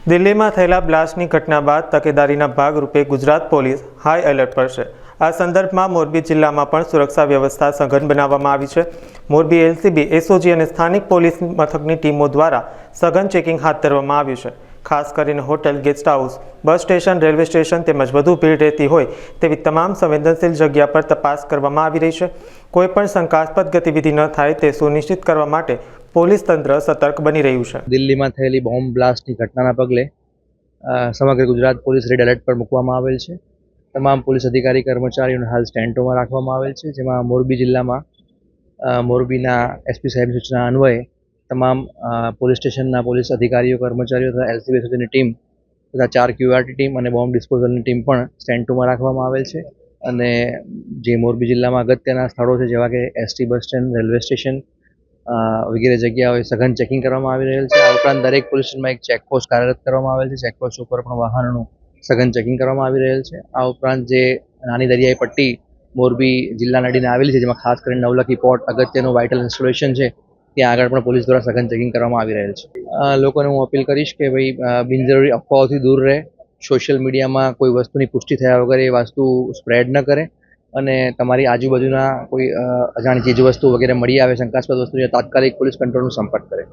દિલ્હીમાં થયેલા બ્લાસ્ટની ઘટના બાદ તકેદારીના ભાગરૂપે ગુજરાત પોલીસ હાઈ એલર્ટ પર છે। આ સંદર્ભમાં મોરબી જિલ્લામાં પણ સુરક્ષા વ્યવસ્થા સઘન બનાવવામાં આવી છે। મોરબી એલસીબી, એસઓજી અને સ્થાનિક પોલીસ મથકની ટીમો દ્વારા સઘન ચેકિંગ હાથ ધરવામાં આવ્યું છે। ખાસ કરીને hotel, guest house, bus station, railway station તેમજ વધુ ભીડ રહેતી હોય તેવી તમામ સંવેદનશીલ જગ્યા પર તપાસ કરવામાં આવી રહી છે। કોઈપણ શંકાસ્પદ ગતિવિધિ ન થાય તે સુનિશ્ચિત કરવા માટે પોલીસ તંત્ર સતર્ક બની રહ્યું છે। દિલ્હીમાં થયેલી બોમ્બ બ્લાસ્ટની ઘટનાના પગલે સમગ્ર ગુજરાત પોલીસ રેડ એલર્ટ પર મૂકવામાં આવેલ છે। તમામ પોલીસ અધિકારી કર્મચારીઓને હાલ સ્ટેન્ટોમાં રાખવામાં આવેલ છે, જેમાં મોરબી જિલ્લામાં મોરબીના એસપી સાહેબની સૂચના અન્વયે તમામ પોલીસ સ્ટેશનના પોલીસ અધિકારીઓ, કર્મચારીઓ તથા એલસીબી એસઓજીની ટીમ તથા 4 ક્યુઆરટી ટીમ અને બોમ્બ ડિસ્પોઝલની ટીમ પણ સ્ટેન્ટોમાં રાખવામાં આવેલ છે। અને જે મોરબી જિલ્લામાં અગત્યના સ્થળો છે, જેવા કે ST bus stand, railway station વગેરે જગ્યાઓએ સઘન ચેકિંગ કરવામાં આવી રહેલ છે। આ ઉપરાંત દરેક પોલીસ સ્ટેશનમાં એક ચેકપોસ્ટ કાર્યરત કરવામાં આવેલ છે। ચેકપોસ્ટ ઉપર પણ વાહનોનું સઘન ચેકિંગ કરવામાં આવી રહેલ છે। આ ઉપરાંત જે નાની દરિયાઈ પટ્ટી મોરબી જિલ્લા નડીને આવેલી છે, જેમાં ખાસ કરીને નવલખી પોર્ટ અગત્યનું વાઇટલ ઇન્સ્ટોલેશન છે, ત્યાં આગળ પણ પોલીસ દ્વારા સઘન ચેકિંગ કરવામાં આવી રહેલ છે। લોકોને હું અપીલ કરીશ કે ભાઈ બિનજરૂરી અફવાઓથી દૂર રહે, સોશિયલ મીડિયામાં કોઈ વસ્તુની પુષ્ટિ થયા વગર એ વસ્તુ સ્પ્રેડ ન કરે અને તમારી આજુબાજુના કોઈ અજાણી ચીજ વસ્તુ વગેરે મળી આવે, શંકાસ્પદ વસ્તુ, તાત્કાલિક પોલીસ કંટ્રોલનો સંપર્ક કરે।